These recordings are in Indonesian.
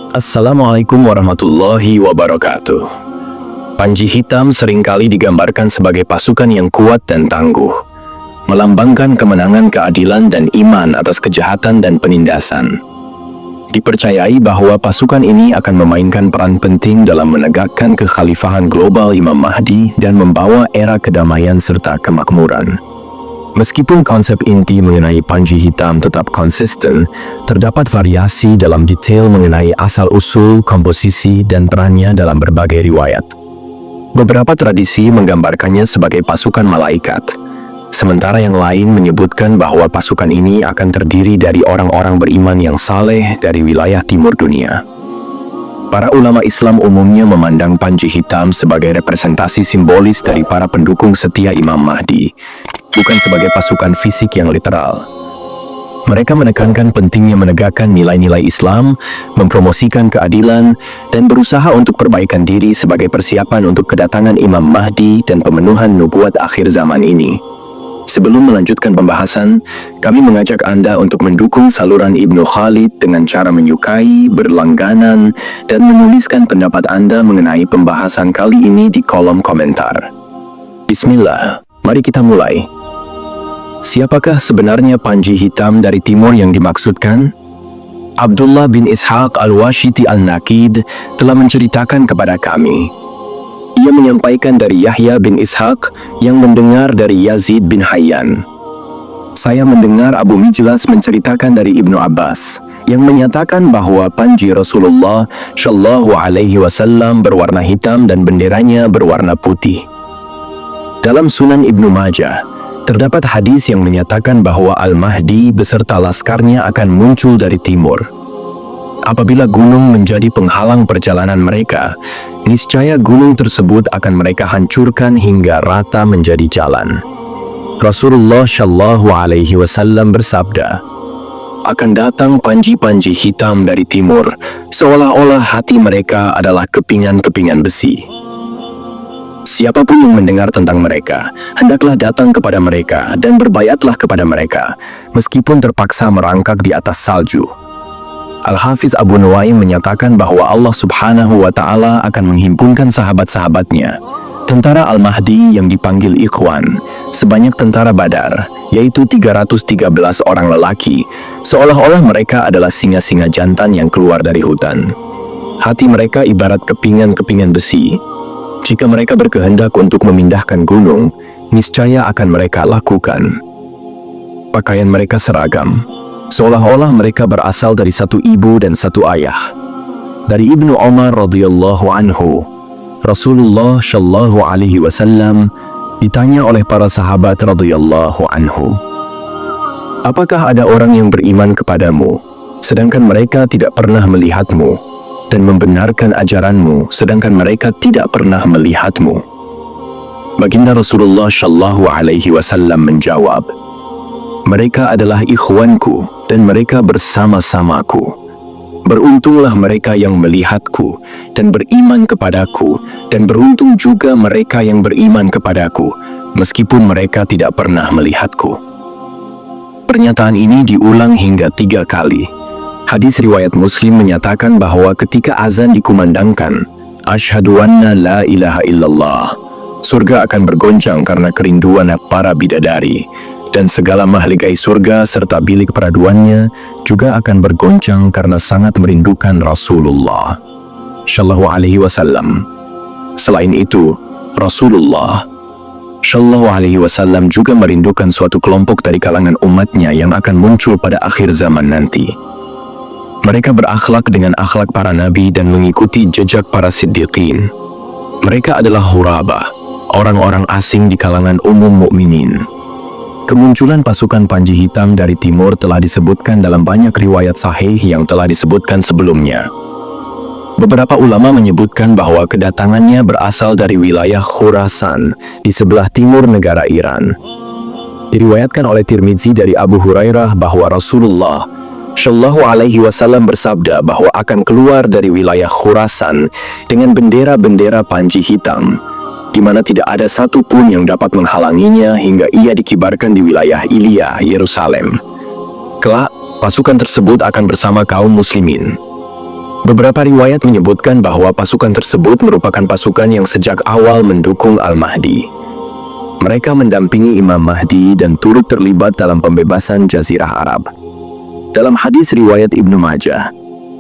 Assalamualaikum warahmatullahi wabarakatuh. Panji hitam seringkali digambarkan sebagai pasukan yang kuat dan tangguh, melambangkan kemenangan, keadilan, dan iman atas kejahatan dan penindasan. Dipercayai bahwa pasukan ini akan memainkan peran penting dalam menegakkan kekhalifahan global Imam Mahdi dan membawa era kedamaian serta kemakmuran. Meskipun konsep inti mengenai panji hitam tetap konsisten, terdapat variasi dalam detail mengenai asal-usul, komposisi, dan perannya dalam berbagai riwayat. Beberapa tradisi menggambarkannya sebagai pasukan malaikat, sementara yang lain menyebutkan bahwa pasukan ini akan terdiri dari orang-orang beriman yang saleh dari wilayah timur dunia. Para ulama Islam umumnya memandang panji hitam sebagai representasi simbolis dari para pendukung setia Imam Mahdi, bukan sebagai pasukan fisik yang literal. Mereka menekankan pentingnya menegakkan nilai-nilai Islam, mempromosikan keadilan, dan berusaha untuk perbaikan diri sebagai persiapan untuk kedatangan Imam Mahdi dan pemenuhan nubuat akhir zaman ini. Sebelum melanjutkan pembahasan, kami mengajak Anda untuk mendukung saluran Ibnu Khalid dengan cara menyukai, berlangganan, dan menuliskan pendapat Anda mengenai pembahasan kali ini di kolom komentar. Bismillah, mari kita mulai. Siapakah sebenarnya panji hitam dari timur yang dimaksudkan? Abdullah bin Ishaq al-Washiti al-Naqid telah menceritakan kepada kami. Ia menyampaikan dari Yahya bin Ishaq yang mendengar dari Yazid bin Hayyan. Saya mendengar Abu Mijlas menceritakan dari Ibnu Abbas yang menyatakan bahwa panji Rasulullah Shallallahu Alaihi Wasallam berwarna hitam dan benderanya berwarna putih. Dalam Sunan Ibnu Majah, terdapat hadis yang menyatakan bahwa Al-Mahdi beserta laskarnya akan muncul dari timur. Apabila gunung menjadi penghalang perjalanan mereka, niscaya gunung tersebut akan mereka hancurkan hingga rata menjadi jalan. Rasulullah Shallallahu Alaihi Wasallam bersabda, akan datang panji-panji hitam dari timur, seolah-olah hati mereka adalah kepingan-kepingan besi. Siapapun yang mendengar tentang mereka, hendaklah datang kepada mereka dan berbayatlah kepada mereka, meskipun terpaksa merangkak di atas salju. Al-Hafiz Abu Nuaim menyatakan bahwa Allah Subhanahu wa Ta'ala akan menghimpunkan sahabat-sahabatnya, tentara Al-Mahdi yang dipanggil Ikhwan, sebanyak tentara Badar, yaitu 313 orang lelaki, seolah-olah mereka adalah singa-singa jantan yang keluar dari hutan. Hati mereka ibarat kepingan-kepingan besi. Jika mereka berkehendak untuk memindahkan gunung, niscaya akan mereka lakukan. Pakaian mereka seragam, seolah-olah mereka berasal dari satu ibu dan satu ayah. Dari Ibnu Umar radhiyallahu anhu, Rasulullah Shallallahu Alaihi Wasallam ditanya oleh para sahabat radhiyallahu anhu, apakah ada orang yang beriman kepadamu, sedangkan mereka tidak pernah melihatmu, dan membenarkan ajaranmu, sedangkan mereka tidak pernah melihatmu? Baginda Rasulullah Shallallahu Alaihi Wasallam menjawab, mereka adalah ikhwanku dan mereka bersama-samaku. Beruntunglah mereka yang melihatku dan beriman kepadaku, dan beruntung juga mereka yang beriman kepadaku, meskipun mereka tidak pernah melihatku. Pernyataan ini diulang hingga 3 kali. Hadis riwayat Muslim menyatakan bahwa ketika azan dikumandangkan, Asyhadu anna la ilaha illallah, surga akan bergoncang karena kerinduan para bidadari, dan segala mahligai surga serta bilik peraduannya juga akan bergoncang karena sangat merindukan Rasulullah Shallallahu Alaihi Wasallam. Selain itu, Rasulullah Shallallahu Alaihi Wasallam juga merindukan suatu kelompok dari kalangan umatnya yang akan muncul pada akhir zaman nanti. Mereka berakhlak dengan akhlak para nabi dan mengikuti jejak para siddiqin. Mereka adalah hurabah, orang-orang asing di kalangan umum mukminin. Kemunculan pasukan panji hitam dari timur telah disebutkan dalam banyak riwayat sahih yang telah disebutkan sebelumnya. Beberapa ulama menyebutkan bahwa kedatangannya berasal dari wilayah Khurasan di sebelah timur negara Iran. Diriwayatkan oleh Tirmidzi dari Abu Hurairah bahwa Rasulullah Shallallahu Alaihi Wasallam bersabda bahwa akan keluar dari wilayah Khurasan dengan bendera-bendera panji hitam, di mana tidak ada satu pun yang dapat menghalanginya hingga ia dikibarkan di wilayah Ilya, Yerusalem. Kelak, pasukan tersebut akan bersama kaum muslimin. Beberapa riwayat menyebutkan bahwa pasukan tersebut merupakan pasukan yang sejak awal mendukung Al-Mahdi. Mereka mendampingi Imam Mahdi dan turut terlibat dalam pembebasan Jazirah Arab. Dalam hadis riwayat Ibnu Majah,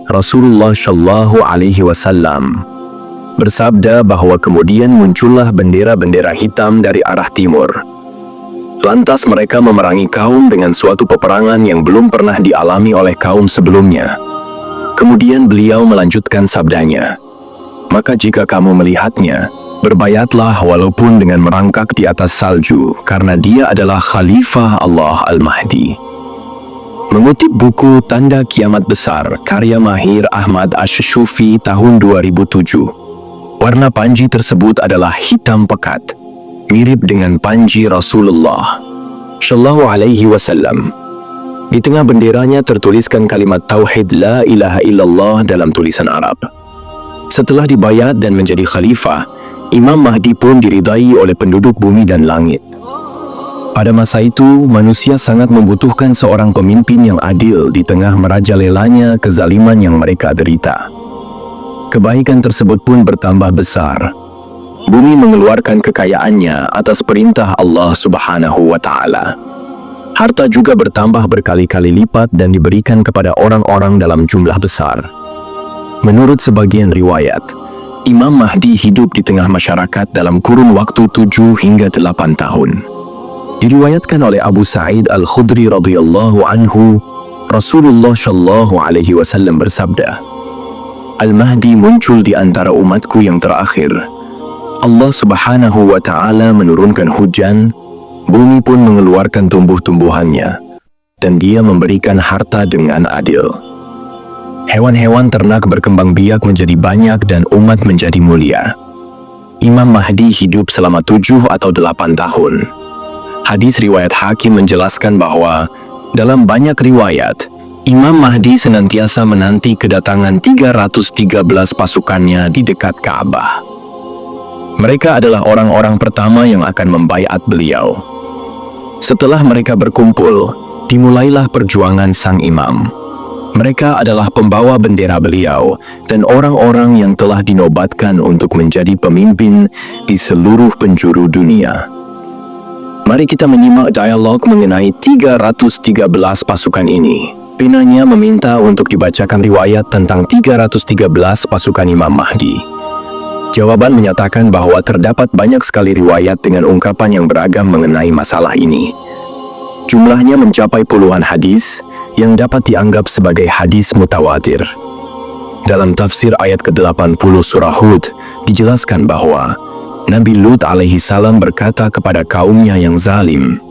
Rasulullah Shallallahu Alaihi Wasallam bersabda bahwa kemudian muncullah bendera-bendera hitam dari arah timur. Lantas mereka memerangi kaum dengan suatu peperangan yang belum pernah dialami oleh kaum sebelumnya. Kemudian beliau melanjutkan sabdanya, "Maka jika kamu melihatnya, berbayatlah walaupun dengan merangkak di atas salju, karena dia adalah Khalifah Allah Al-Mahdi." Mengutip buku Tanda Kiamat Besar, karya Mahir Ahmad Ash-Shufi tahun 2007, warna panji tersebut adalah hitam pekat, mirip dengan panji Rasulullah Shallallahu Alaihi Wasallam. Di tengah benderanya tertuliskan kalimat Tauhid La ilaha illallah dalam tulisan Arab. Setelah dibayat dan menjadi khalifah, Imam Mahdi pun diridai oleh penduduk bumi dan langit. Pada masa itu, manusia sangat membutuhkan seorang pemimpin yang adil di tengah merajalelanya kezaliman yang mereka derita. Kebaikan tersebut pun bertambah besar. Bumi mengeluarkan kekayaannya atas perintah Allah Subhanahu wa Ta'ala. Harta juga bertambah berkali-kali lipat dan diberikan kepada orang-orang dalam jumlah besar. Menurut sebagian riwayat, Imam Mahdi hidup di tengah masyarakat dalam kurun waktu 7 hingga 8 tahun. Diriwayatkan oleh Abu Sa'id Al-Khudri radhiyallahu anhu, Rasulullah Shallallahu Alaihi Wasallam bersabda, "Al-Mahdi muncul di antara umatku yang terakhir. Allah Subhanahu wa Ta'ala menurunkan hujan, bumi pun mengeluarkan tumbuh-tumbuhannya, dan dia memberikan harta dengan adil. Hewan-hewan ternak berkembang biak menjadi banyak dan umat menjadi mulia." Imam Mahdi hidup selama 7 atau 8 tahun. Hadis riwayat Hakim menjelaskan bahwa dalam banyak riwayat, Imam Mahdi senantiasa menanti kedatangan 313 pasukannya di dekat Ka'bah. Mereka adalah orang-orang pertama yang akan membaiat beliau. Setelah mereka berkumpul, dimulailah perjuangan sang imam. Mereka adalah pembawa bendera beliau dan orang-orang yang telah dinobatkan untuk menjadi pemimpin di seluruh penjuru dunia. Mari kita menyimak dialog mengenai 313 pasukan ini. Penanya meminta untuk dibacakan riwayat tentang 313 pasukan Imam Mahdi. Jawaban menyatakan bahwa terdapat banyak sekali riwayat dengan ungkapan yang beragam mengenai masalah ini. Jumlahnya mencapai puluhan hadis yang dapat dianggap sebagai hadis mutawatir. Dalam tafsir ayat ke-80 surah Hud, dijelaskan bahwa Nabi Lut alaihi salam berkata kepada kaumnya yang zalim,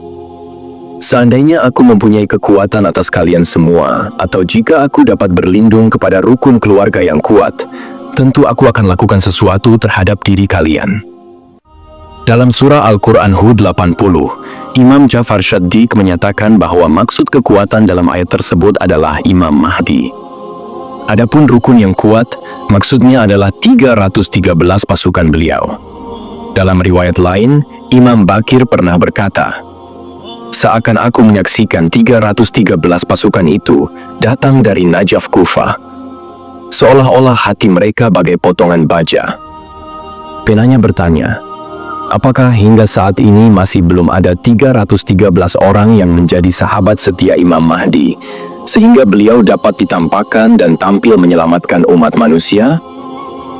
"Seandainya aku mempunyai kekuatan atas kalian semua, atau jika aku dapat berlindung kepada rukun keluarga yang kuat, tentu aku akan lakukan sesuatu terhadap diri kalian." Dalam surah Al-Quran Hud 80, Imam Ja'far Shaddiq menyatakan bahwa maksud kekuatan dalam ayat tersebut adalah Imam Mahdi. Adapun rukun yang kuat, maksudnya adalah 313 pasukan beliau. Dalam riwayat lain, Imam Bakir pernah berkata, "Seakan aku menyaksikan 313 pasukan itu datang dari Najaf Kufah, seolah-olah hati mereka bagai potongan baja." Penanya bertanya, apakah hingga saat ini masih belum ada 313 orang yang menjadi sahabat setia Imam Mahdi, sehingga beliau dapat ditampakkan dan tampil menyelamatkan umat manusia?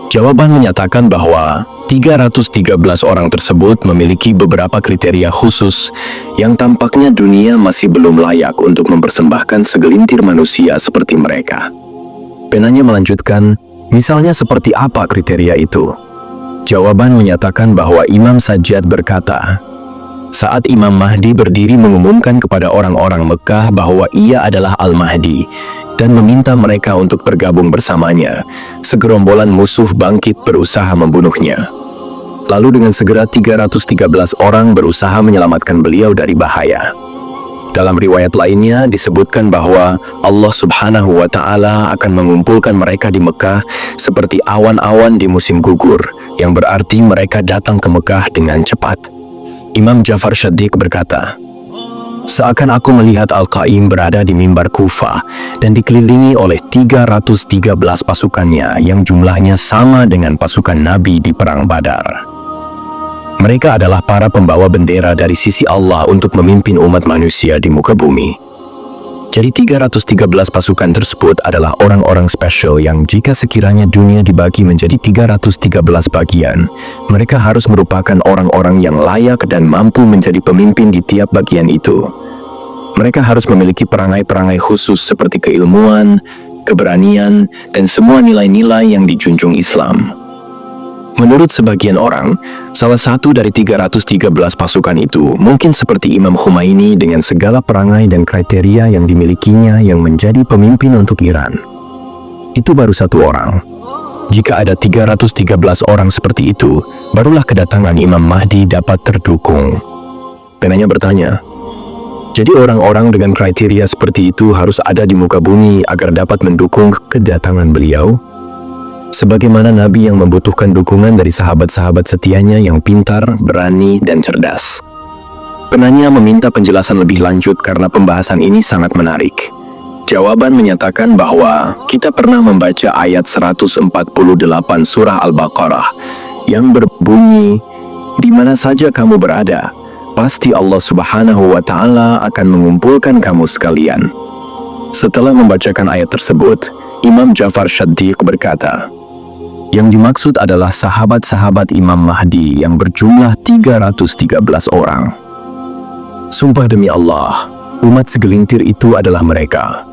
Jawaban menyatakan bahwa 313 orang tersebut memiliki beberapa kriteria khusus yang tampaknya dunia masih belum layak untuk mempersembahkan segelintir manusia seperti mereka. Penanya melanjutkan, misalnya seperti apa kriteria itu? Jawaban menyatakan bahwa Imam Sajjad berkata, saat Imam Mahdi berdiri mengumumkan kepada orang-orang Mekah bahwa ia adalah Al-Mahdi dan meminta mereka untuk bergabung bersamanya, segerombolan musuh bangkit berusaha membunuhnya. Lalu dengan segera 313 orang berusaha menyelamatkan beliau dari bahaya. Dalam riwayat lainnya disebutkan bahwa Allah Subhanahu wa Ta'ala akan mengumpulkan mereka di Mekah seperti awan-awan di musim gugur, yang berarti mereka datang ke Mekah dengan cepat. Imam Ja'far Shaddiq berkata, Seakan aku melihat Al-Qaim berada di mimbar Kufah dan dikelilingi oleh 313 pasukannya yang jumlahnya sama dengan pasukan Nabi di Perang Badar. Mereka adalah para pembawa bendera dari sisi Allah untuk memimpin umat manusia di muka bumi. Jadi 313 pasukan tersebut adalah orang-orang spesial yang jika sekiranya dunia dibagi menjadi 313 bagian, mereka harus merupakan orang-orang yang layak dan mampu menjadi pemimpin di tiap bagian itu. Mereka harus memiliki perangai-perangai khusus seperti keilmuan, keberanian, dan semua nilai-nilai yang dijunjung Islam. Menurut sebagian orang, salah satu dari 313 pasukan itu mungkin seperti Imam Khomeini dengan segala perangai dan kriteria yang dimilikinya yang menjadi pemimpin untuk Iran. Itu baru satu orang. Jika ada 313 orang seperti itu, barulah kedatangan Imam Mahdi dapat terdukung. Penanya bertanya, jadi orang-orang dengan kriteria seperti itu harus ada di muka bumi agar dapat mendukung kedatangan beliau? Sebagaimana Nabi yang membutuhkan dukungan dari sahabat-sahabat setianya yang pintar, berani, dan cerdas. Penanya meminta penjelasan lebih lanjut karena pembahasan ini sangat menarik. Jawaban menyatakan bahwa kita pernah membaca ayat 148 surah Al-Baqarah yang berbunyi, "Di mana saja kamu berada, pasti Allah Subhanahu wa Ta'ala akan mengumpulkan kamu sekalian." Setelah membacakan ayat tersebut, Imam Ja'far Shaddiq berkata, yang dimaksud adalah sahabat-sahabat Imam Mahdi yang berjumlah 313 orang. Sumpah demi Allah, umat segelintir itu adalah mereka.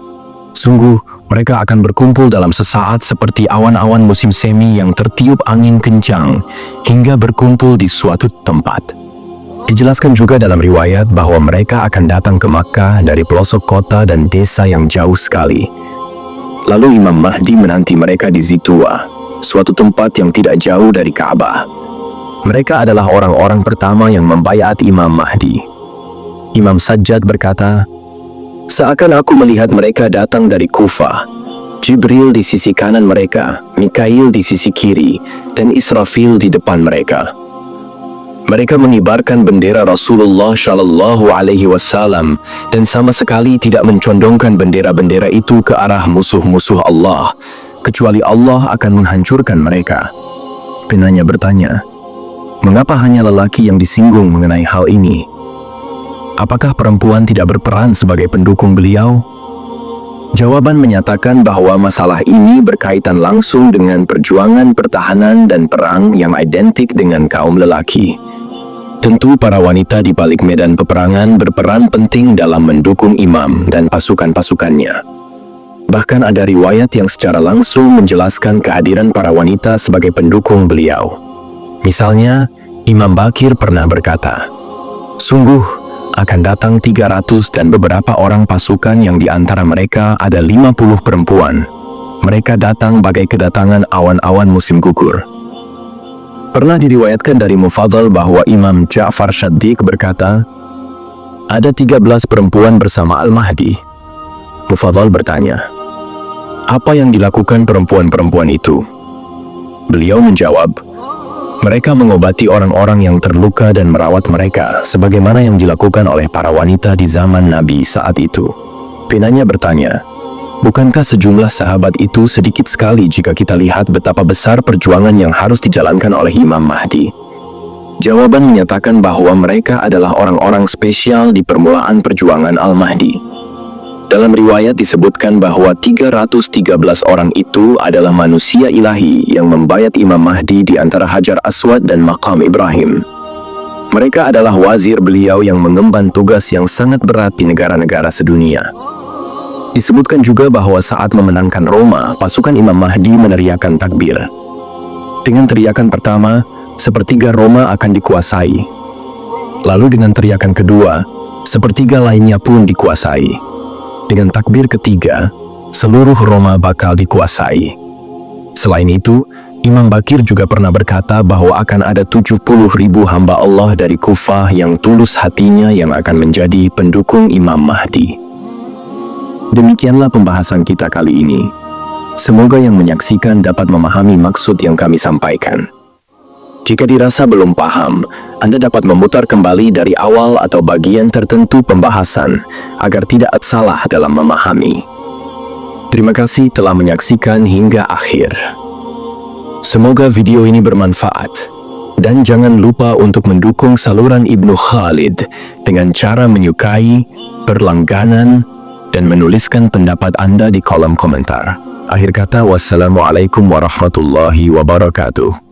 Sungguh, mereka akan berkumpul dalam sesaat seperti awan-awan musim semi yang tertiup angin kencang hingga berkumpul di suatu tempat. Dijelaskan juga dalam riwayat bahwa mereka akan datang ke Makkah dari pelosok kota dan desa yang jauh sekali. Lalu Imam Mahdi menanti mereka di Zituwa, suatu tempat yang tidak jauh dari Ka'bah. Mereka adalah orang-orang pertama yang membaiat Imam Mahdi. Imam Sajjad berkata, seakan aku melihat mereka datang dari Kufah, Jibril di sisi kanan mereka, Mikail di sisi kiri, dan Israfil di depan mereka. Mereka mengibarkan bendera Rasulullah Shallallahu Alaihi Wasallam dan sama sekali tidak mencondongkan bendera-bendera itu ke arah musuh-musuh Allah, kecuali Allah akan menghancurkan mereka. Penanya bertanya, mengapa hanya lelaki yang disinggung mengenai hal ini? Apakah perempuan tidak berperan sebagai pendukung beliau? Jawaban menyatakan bahwa masalah ini berkaitan langsung dengan perjuangan pertahanan dan perang yang identik dengan kaum lelaki. Tentu para wanita di balik medan peperangan berperan penting dalam mendukung imam dan pasukan-pasukannya. Bahkan ada riwayat yang secara langsung menjelaskan kehadiran para wanita sebagai pendukung beliau. Misalnya, Imam Bakir pernah berkata, sungguh akan datang 300 dan beberapa orang pasukan yang di antara mereka ada 50 perempuan. Mereka datang bagai kedatangan awan-awan musim gugur. Pernah diriwayatkan dari Mufadhal bahwa Imam Ja'far Shaddiq berkata, ada 13 perempuan bersama Al-Mahdi. Mufadhal bertanya, apa yang dilakukan perempuan-perempuan itu? Beliau menjawab, mereka mengobati orang-orang yang terluka dan merawat mereka, sebagaimana yang dilakukan oleh para wanita di zaman Nabi saat itu. Penanya bertanya, bukankah sejumlah sahabat itu sedikit sekali jika kita lihat betapa besar perjuangan yang harus dijalankan oleh Imam Mahdi? Jawaban menyatakan bahwa mereka adalah orang-orang spesial di permulaan perjuangan Al-Mahdi. Dalam riwayat disebutkan bahwa 313 orang itu adalah manusia ilahi yang membayat Imam Mahdi di antara Hajar Aswad dan Maqam Ibrahim. Mereka adalah wazir beliau yang mengemban tugas yang sangat berat di negara-negara sedunia. Disebutkan juga bahwa saat memenangkan Roma, pasukan Imam Mahdi meneriakan takbir. Dengan teriakan pertama, sepertiga Roma akan dikuasai. Lalu dengan teriakan kedua, sepertiga lainnya pun dikuasai. Dengan takbir ketiga, seluruh Roma bakal dikuasai. Selain itu, Imam Bakir juga pernah berkata bahwa akan ada 70.000 hamba Allah dari Kufah yang tulus hatinya yang akan menjadi pendukung Imam Mahdi. Demikianlah pembahasan kita kali ini. Semoga yang menyaksikan dapat memahami maksud yang kami sampaikan. Jika dirasa belum paham, Anda dapat memutar kembali dari awal atau bagian tertentu pembahasan agar tidak salah dalam memahami. Terima kasih telah menyaksikan hingga akhir. Semoga video ini bermanfaat. Dan jangan lupa untuk mendukung saluran Ibnu Khalid dengan cara menyukai, berlangganan, dan menuliskan pendapat Anda di kolom komentar. Akhir kata, wassalamualaikum warahmatullahi wabarakatuh.